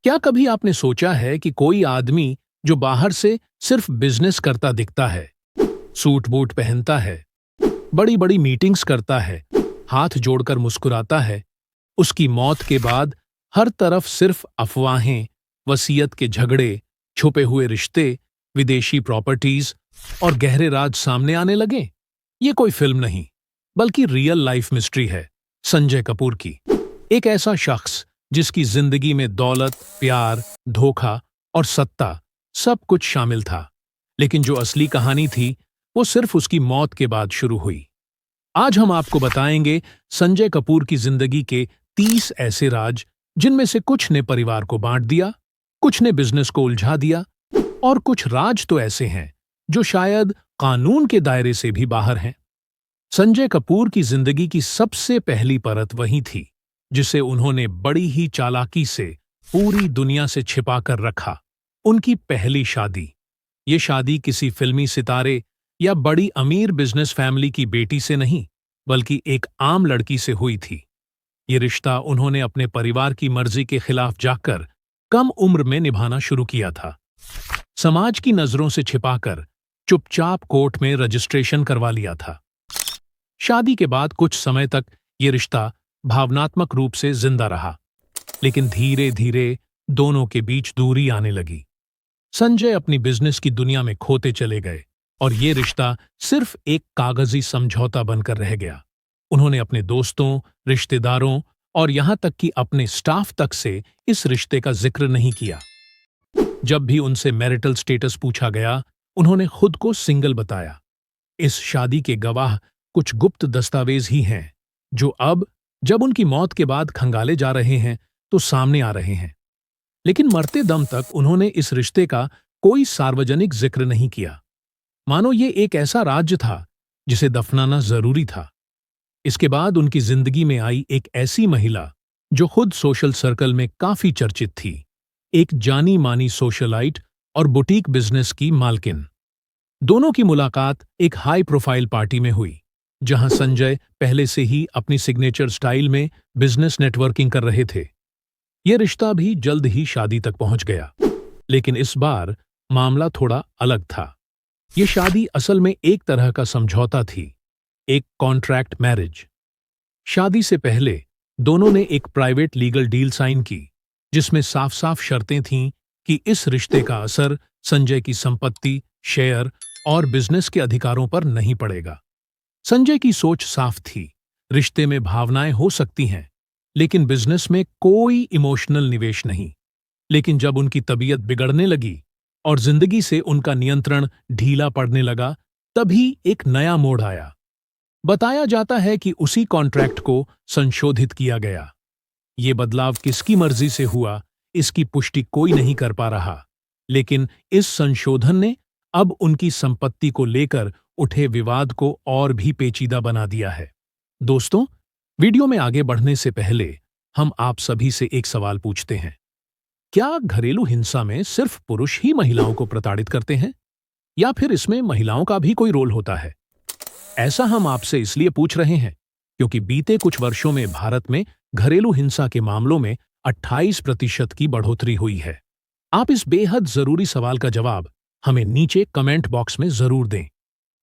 क्या कभी आपने सोचा है कि कोई आदमी जो बाहर से सिर्फ बिजनेस करता दिखता है, सूट बूट पहनता है, बड़ी बड़ी मीटिंग्स करता है, हाथ जोड़कर मुस्कुराता है, उसकी मौत के बाद हर तरफ सिर्फ अफवाहें, वसीयत के झगड़े, छुपे हुए रिश्ते, विदेशी प्रॉपर्टीज और गहरे राज सामने आने लगे? ये कोई फिल्म नहीं, बल्कि रियल लाइफ मिस्ट्री है संजय कपूर की। एक ऐसा शख्स जिसकी जिंदगी में दौलत, प्यार, धोखा और सत्ता सब कुछ शामिल था, लेकिन जो असली कहानी थी वो सिर्फ उसकी मौत के बाद शुरू हुई। आज हम आपको बताएंगे संजय कपूर की जिंदगी के 30 ऐसे राज जिनमें से कुछ ने परिवार को बांट दिया, कुछ ने बिजनेस को उलझा दिया और कुछ राज तो ऐसे हैं जो शायद कानून के दायरे से भी बाहर हैं। संजय कपूर की जिंदगी की सबसे पहली परत वही थी जिसे उन्होंने बड़ी ही चालाकी से पूरी दुनिया से छिपा कर रखा। उनकी पहली शादी। ये शादी किसी फिल्मी सितारे या बड़ी अमीर बिजनेस फैमिली की बेटी से नहीं, बल्कि एक आम लड़की से हुई थी। ये रिश्ता उन्होंने अपने परिवार की मर्जी के खिलाफ जाकर कम उम्र में निभाना शुरू किया था। समाज की नजरों से छिपाकर चुपचाप कोर्ट में रजिस्ट्रेशन करवा लिया था। शादी के बाद कुछ समय तक ये रिश्ता भावनात्मक रूप से जिंदा रहा, लेकिन धीरे धीरे दोनों के बीच दूरी आने लगी। संजय अपनी बिजनेस की दुनिया में खोते चले गए और ये रिश्ता सिर्फ एक कागजी समझौता बनकर रह गया। उन्होंने अपने दोस्तों, रिश्तेदारों और यहां तक कि अपने स्टाफ तक से इस रिश्ते का जिक्र नहीं किया। जब भी उनसे मैरिटल स्टेटस पूछा गया, उन्होंने खुद को सिंगल बताया। इस शादी के गवाह कुछ गुप्त दस्तावेज ही हैं जो अब जब उनकी मौत के बाद खंगाले जा रहे हैं तो सामने आ रहे हैं। लेकिन मरते दम तक उन्होंने इस रिश्ते का कोई सार्वजनिक जिक्र नहीं किया, मानो ये एक ऐसा राज था जिसे दफनाना जरूरी था। इसके बाद उनकी जिंदगी में आई एक ऐसी महिला जो खुद सोशल सर्कल में काफी चर्चित थी, एक जानी मानी सोशलाइट और बुटीक बिजनेस की मालकिन। दोनों की मुलाकात एक हाई प्रोफाइल पार्टी में हुई, जहां संजय पहले से ही अपनी सिग्नेचर स्टाइल में बिजनेस नेटवर्किंग कर रहे थे। यह रिश्ता भी जल्द ही शादी तक पहुंच गया, लेकिन इस बार मामला थोड़ा अलग था। यह शादी असल में एक तरह का समझौता थी, एक कॉन्ट्रैक्ट मैरिज। शादी से पहले दोनों ने एक प्राइवेट लीगल डील साइन की, जिसमें साफ साफ शर्तें थीं कि इस रिश्ते का असर संजय की संपत्ति, शेयर और बिजनेस के अधिकारों पर नहीं पड़ेगा। संजय की सोच साफ थी, रिश्ते में भावनाएं हो सकती हैं, लेकिन बिजनेस में कोई इमोशनल निवेश नहीं। लेकिन जब उनकी तबीयत बिगड़ने लगी और जिंदगी से उनका नियंत्रण ढीला पड़ने लगा, तभी एक नया मोड़ आया। बताया जाता है कि उसी कॉन्ट्रैक्ट को संशोधित किया गया। ये बदलाव किसकी मर्जी से हुआ, इसकी पुष्टि कोई नहीं कर पा रहा, लेकिन इस संशोधन ने अब उनकी संपत्ति को लेकर उठे विवाद को और भी पेचीदा बना दिया है। दोस्तों, वीडियो में आगे बढ़ने से पहले हम आप सभी से एक सवाल पूछते हैं। क्या घरेलू हिंसा में सिर्फ पुरुष ही महिलाओं को प्रताड़ित करते हैं, या फिर इसमें महिलाओं का भी कोई रोल होता है? ऐसा हम आपसे इसलिए पूछ रहे हैं क्योंकि बीते कुछ वर्षों में भारत में घरेलू हिंसा के मामलों में 28% की बढ़ोतरी हुई है। आप इस बेहद जरूरी सवाल का जवाब हमें नीचे कमेंट बॉक्स में जरूर दें।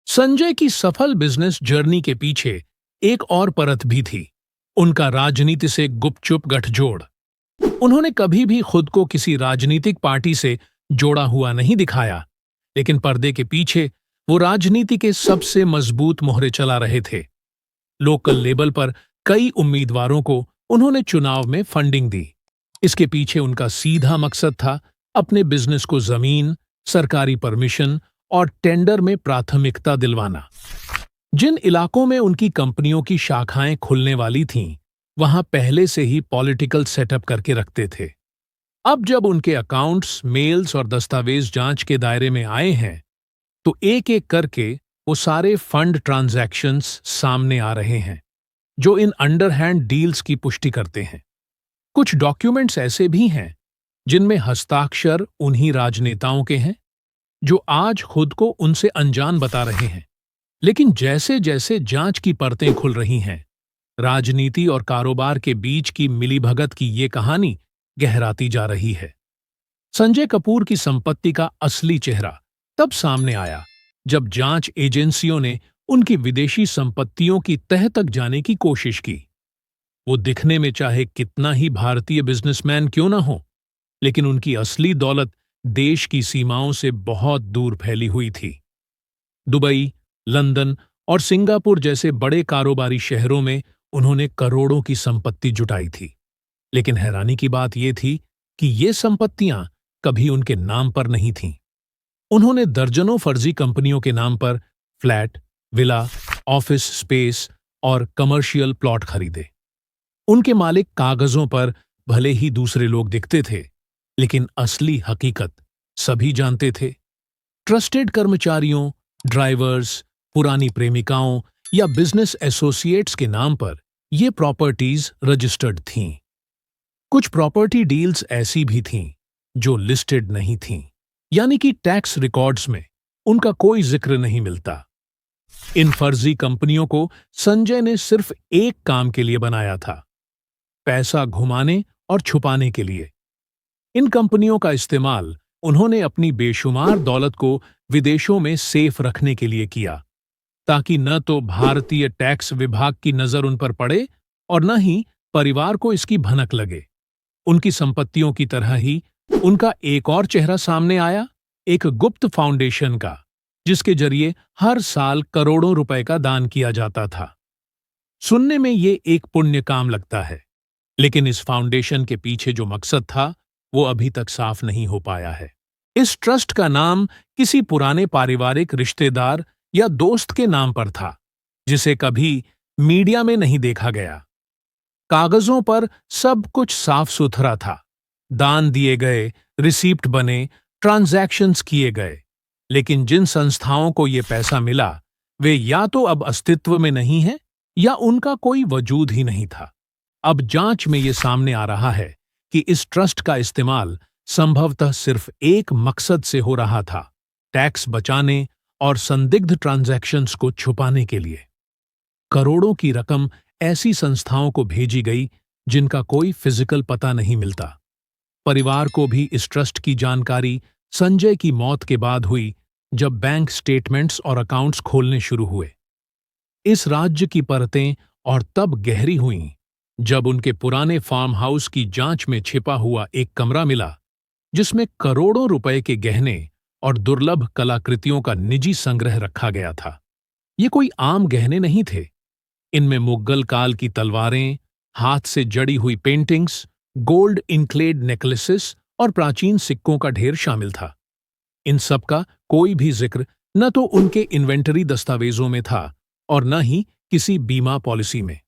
संजय की सफल बिजनेस जर्नी के पीछे एक और परत भी थी, उनका राजनीति से गुपचुप गठजोड़। उन्होंने कभी भी खुद को किसी राजनीतिक पार्टी से जोड़ा हुआ नहीं दिखाया, लेकिन पर्दे के पीछे वो राजनीति के सबसे मजबूत मोहरे चला रहे थे। लोकल लेवल पर कई उम्मीदवारों को उन्होंने चुनाव में फंडिंग दी। इसके पीछे उनका सीधा मकसद था अपने बिजनेस को जमीन, सरकारी परमिशन और टेंडर में प्राथमिकता दिलवाना। जिन इलाकों में उनकी कंपनियों की शाखाएं खुलने वाली थीं, वहां पहले से ही पॉलिटिकल सेटअप करके रखते थे। अब जब उनके अकाउंट्स, मेल्स और दस्तावेज जांच के दायरे में आए हैं, तो एक एक करके वो सारे फंड ट्रांजैक्शंस सामने आ रहे हैं, जो इन अंडरहैंड डील्स की पुष्टि करते हैं। कुछ डॉक्यूमेंट्स ऐसे भी हैं जिनमें हस्ताक्षर उन्हीं राजनेताओं के हैं जो आज खुद को उनसे अनजान बता रहे हैं। लेकिन जैसे जैसे जांच की परतें खुल रही हैं, राजनीति और कारोबार के बीच की मिलीभगत की ये कहानी गहराती जा रही है। संजय कपूर की संपत्ति का असली चेहरा तब सामने आया जब जांच एजेंसियों ने उनकी विदेशी संपत्तियों की तह तक जाने की कोशिश की। वो दिखने में चाहे कितना ही भारतीय बिजनेसमैन क्यों ना हो, लेकिन उनकी असली दौलत देश की सीमाओं से बहुत दूर फैली हुई थी। दुबई, लंदन और सिंगापुर जैसे बड़े कारोबारी शहरों में उन्होंने करोड़ों की संपत्ति जुटाई थी। लेकिन हैरानी की बात यह थी कि ये संपत्तियां कभी उनके नाम पर नहीं थीं। उन्होंने दर्जनों फर्जी कंपनियों के नाम पर फ्लैट, विला, ऑफिस स्पेस और कमर्शियल प्लॉट खरीदे। उनके मालिक कागजों पर भले ही दूसरे लोग दिखते थे, लेकिन असली हकीकत सभी जानते थे। ट्रस्टेड कर्मचारियों, ड्राइवर्स, पुरानी प्रेमिकाओं या बिजनेस एसोसिएट्स के नाम पर ये प्रॉपर्टीज रजिस्टर्ड थीं। कुछ प्रॉपर्टी डील्स ऐसी भी थीं जो लिस्टेड नहीं थीं, यानी कि टैक्स रिकॉर्ड्स में उनका कोई जिक्र नहीं मिलता। इन फर्जी कंपनियों को संजय ने सिर्फ एक काम के लिए बनाया था, पैसा घुमाने और छुपाने के लिए। इन कंपनियों का इस्तेमाल उन्होंने अपनी बेशुमार दौलत को विदेशों में सेफ रखने के लिए किया, ताकि न तो भारतीय टैक्स विभाग की नजर उन पर पड़े और न ही परिवार को इसकी भनक लगे। उनकी संपत्तियों की तरह ही उनका एक और चेहरा सामने आया, एक गुप्त फाउंडेशन का, जिसके जरिए हर साल करोड़ों रुपए का दान किया जाता था। सुनने में ये एक पुण्य काम लगता है, लेकिन इस फाउंडेशन के पीछे जो मकसद था वो अभी तक साफ नहीं हो पाया है। इस ट्रस्ट का नाम किसी पुराने पारिवारिक रिश्तेदार या दोस्त के नाम पर था, जिसे कभी मीडिया में नहीं देखा गया। कागजों पर सब कुछ साफ सुथरा था, दान दिए गए, रिसीप्ट बने, ट्रांजैक्शंस किए गए, लेकिन जिन संस्थाओं को ये पैसा मिला वे या तो अब अस्तित्व में नहीं हैं या उनका कोई वजूद ही नहीं था। अब जांच में ये सामने आ रहा है कि इस ट्रस्ट का इस्तेमाल संभवतः सिर्फ एक मकसद से हो रहा था, टैक्स बचाने और संदिग्ध ट्रांजैक्शंस को छुपाने के लिए। करोड़ों की रकम ऐसी संस्थाओं को भेजी गई जिनका कोई फिजिकल पता नहीं मिलता। परिवार को भी इस ट्रस्ट की जानकारी संजय की मौत के बाद हुई, जब बैंक स्टेटमेंट्स और अकाउंट्स खोलने शुरू हुए। इस राज्य की परतें और तब गहरी हुईं जब उनके पुराने फार्म हाउस की जांच में छिपा हुआ एक कमरा मिला, जिसमें करोड़ों रुपए के गहने और दुर्लभ कलाकृतियों का निजी संग्रह रखा गया था। ये कोई आम गहने नहीं थे। इनमें मुगल काल की तलवारें, हाथ से जड़ी हुई पेंटिंग्स, गोल्ड इनक्लेड नेकलेसेस और प्राचीन सिक्कों का ढेर शामिल था। इन सब का कोई भी जिक्र न तो उनके इन्वेंटरी दस्तावेजों में था और न ही किसी बीमा पॉलिसी में।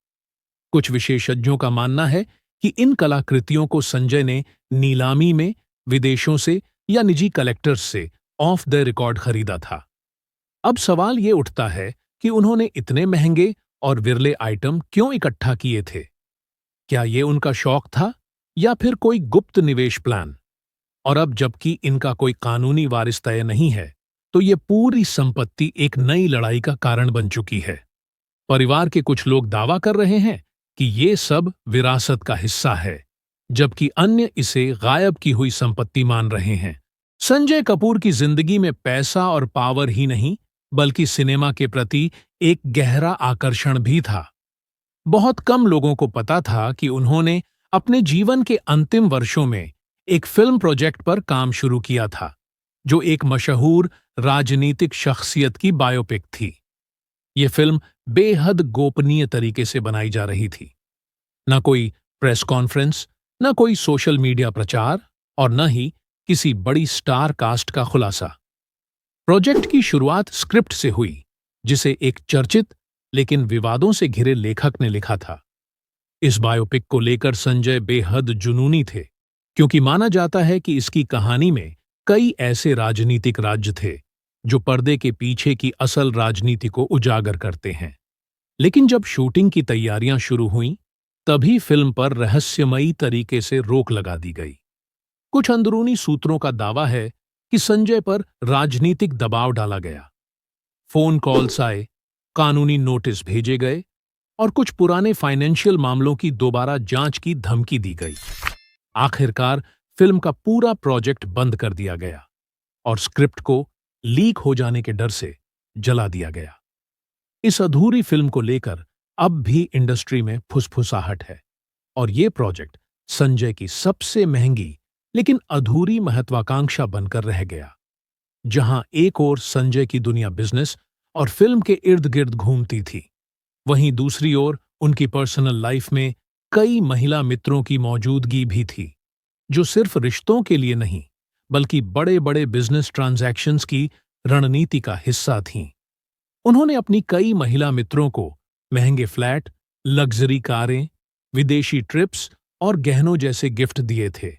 कुछ विशेषज्ञों का मानना है कि इन कलाकृतियों को संजय ने नीलामी में विदेशों से या निजी कलेक्टर्स से ऑफ द रिकॉर्ड खरीदा था। अब सवाल ये उठता है कि उन्होंने इतने महंगे और विरले आइटम क्यों इकट्ठा किए थे? क्या ये उनका शौक था या फिर कोई गुप्त निवेश प्लान? और अब जबकि इनका कोई कानूनी वारिस तय नहीं है, तो ये पूरी संपत्ति एक नई लड़ाई का कारण बन चुकी है। परिवार के कुछ लोग दावा कर रहे हैं कि ये सब विरासत का हिस्सा है, जबकि अन्य इसे गायब की हुई संपत्ति मान रहे हैं। संजय कपूर की जिंदगी में पैसा और पावर ही नहीं, बल्कि सिनेमा के प्रति एक गहरा आकर्षण भी था। बहुत कम लोगों को पता था कि उन्होंने अपने जीवन के अंतिम वर्षों में एक फिल्म प्रोजेक्ट पर काम शुरू किया था, जो एक मशहूर राजनीतिक शख्सियत की बायोपिक थी। ये फिल्म बेहद गोपनीय तरीके से बनाई जा रही थी। न कोई प्रेस कॉन्फ्रेंस, न कोई सोशल मीडिया प्रचार और न ही किसी बड़ी स्टार कास्ट का खुलासा। प्रोजेक्ट की शुरुआत स्क्रिप्ट से हुई, जिसे एक चर्चित लेकिन विवादों से घिरे लेखक ने लिखा था। इस बायोपिक को लेकर संजय बेहद जुनूनी थे, क्योंकि माना जाता है कि इसकी कहानी में कई ऐसे राजनीतिक राज्य थे जो पर्दे के पीछे की असल राजनीति को उजागर करते हैं। लेकिन जब शूटिंग की तैयारियां शुरू हुईं, तभी फिल्म पर रहस्यमयी तरीके से रोक लगा दी गई। कुछ अंदरूनी सूत्रों का दावा है कि संजय पर राजनीतिक दबाव डाला गया। फोन कॉल्स आए, कानूनी नोटिस भेजे गए और कुछ पुराने फाइनेंशियल मामलों की दोबारा जांच की धमकी दी गई। आखिरकार फिल्म का पूरा प्रोजेक्ट बंद कर दिया गया और स्क्रिप्ट को लीक हो जाने के डर से जला दिया गया। इस अधूरी फिल्म को लेकर अब भी इंडस्ट्री में फुसफुसाहट है और ये प्रोजेक्ट संजय की सबसे महंगी लेकिन अधूरी महत्वाकांक्षा बनकर रह गया। जहां एक ओर संजय की दुनिया बिजनेस और फिल्म के इर्द गिर्द घूमती थी, वहीं दूसरी ओर उनकी पर्सनल लाइफ में कई महिला मित्रों की मौजूदगी भी थी, जो सिर्फ रिश्तों के लिए नहीं बल्कि बड़े बड़े बिजनेस ट्रांजैक्शंस की रणनीति का हिस्सा थीं। उन्होंने अपनी कई महिला मित्रों को महंगे फ्लैट, लग्जरी कारें, विदेशी ट्रिप्स और गहनों जैसे गिफ्ट दिए थे।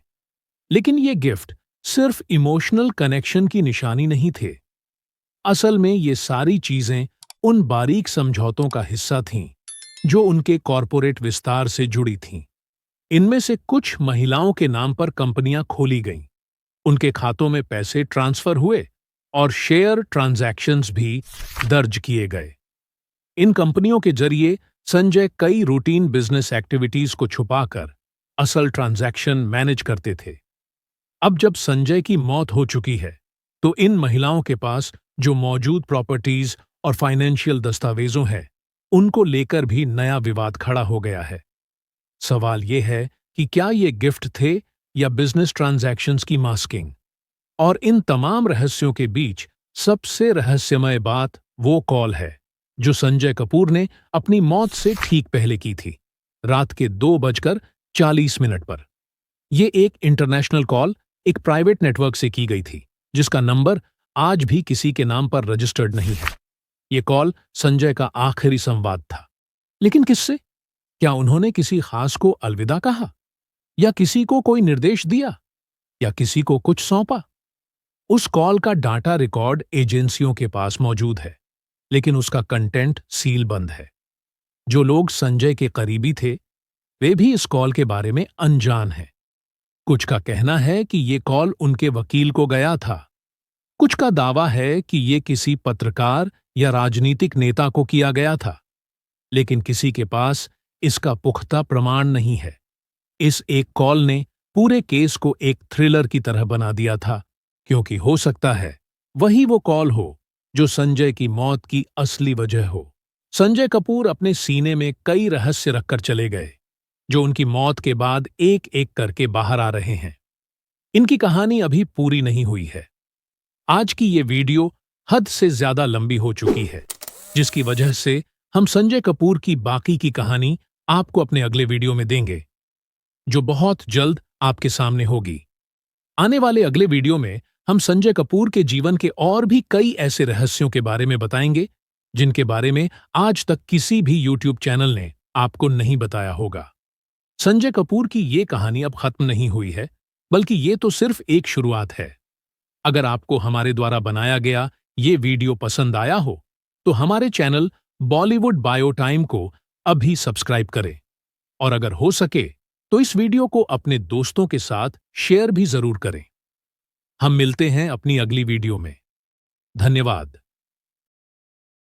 लेकिन ये गिफ्ट सिर्फ इमोशनल कनेक्शन की निशानी नहीं थे। असल में ये सारी चीजें उन बारीक समझौतों का हिस्सा थीं जो उनके कॉरपोरेट विस्तार से जुड़ी थीं। इनमें से कुछ महिलाओं के नाम पर कंपनियां खोली गईं, उनके खातों में पैसे ट्रांसफर हुए और शेयर ट्रांजैक्शंस भी दर्ज किए गए। इन कंपनियों के जरिए संजय कई रूटीन बिजनेस एक्टिविटीज को छुपाकर असल ट्रांजैक्शन मैनेज करते थे। अब जब संजय की मौत हो चुकी है, तो इन महिलाओं के पास जो मौजूद प्रॉपर्टीज और फाइनेंशियल दस्तावेजों है, उनको लेकर भी नया विवाद खड़ा हो गया है। सवाल ये है कि क्या ये गिफ्ट थे या बिजनेस ट्रांजैक्शंस की मास्किंग? और इन तमाम रहस्यों के बीच सबसे रहस्यमय बात वो कॉल है जो संजय कपूर ने अपनी मौत से ठीक पहले की थी, रात के 2:40 पर। ये एक इंटरनेशनल कॉल एक प्राइवेट नेटवर्क से की गई थी, जिसका नंबर आज भी किसी के नाम पर रजिस्टर्ड नहीं है। ये कॉल संजय का आखिरी संवाद था। लेकिन किससे? क्या उन्होंने किसी खास को अलविदा कहा, या किसी को कोई निर्देश दिया, या किसी को कुछ सौंपा? उस कॉल का डाटा रिकॉर्ड एजेंसियों के पास मौजूद है, लेकिन उसका कंटेंट सील बंद है। जो लोग संजय के करीबी थे, वे भी इस कॉल के बारे में अनजान हैं। कुछ का कहना है कि ये कॉल उनके वकील को गया था। कुछ का दावा है कि ये किसी पत्रकार या राजनीतिक नेता को किया गया था, लेकिन किसी के पास इसका पुख्ता प्रमाण नहीं है। इस एक कॉल ने पूरे केस को एक थ्रिलर की तरह बना दिया था, क्योंकि हो सकता है वही वो कॉल हो जो संजय की मौत की असली वजह हो। संजय कपूर अपने सीने में कई रहस्य रखकर चले गए, जो उनकी मौत के बाद एक एक करके बाहर आ रहे हैं। इनकी कहानी अभी पूरी नहीं हुई है। आज की ये वीडियो हद से ज्यादा लंबी हो चुकी है, जिसकी वजह से हम संजय कपूर की बाकी की कहानी आपको अपने अगले वीडियो में देंगे, जो बहुत जल्द आपके सामने होगी। आने वाले अगले वीडियो में हम संजय कपूर के जीवन के और भी कई ऐसे रहस्यों के बारे में बताएंगे, जिनके बारे में आज तक किसी भी यूट्यूब चैनल ने आपको नहीं बताया होगा। संजय कपूर की ये कहानी अब खत्म नहीं हुई है, बल्कि ये तो सिर्फ एक शुरुआत है। अगर आपको हमारे द्वारा बनाया गया ये वीडियो पसंद आया हो, तो हमारे चैनल बॉलीवुड बायो टाइम को अभी सब्सक्राइब करें, और अगर हो सके तो इस वीडियो को अपने दोस्तों के साथ शेयर भी जरूर करें। हम मिलते हैं अपनी अगली वीडियो में। धन्यवाद।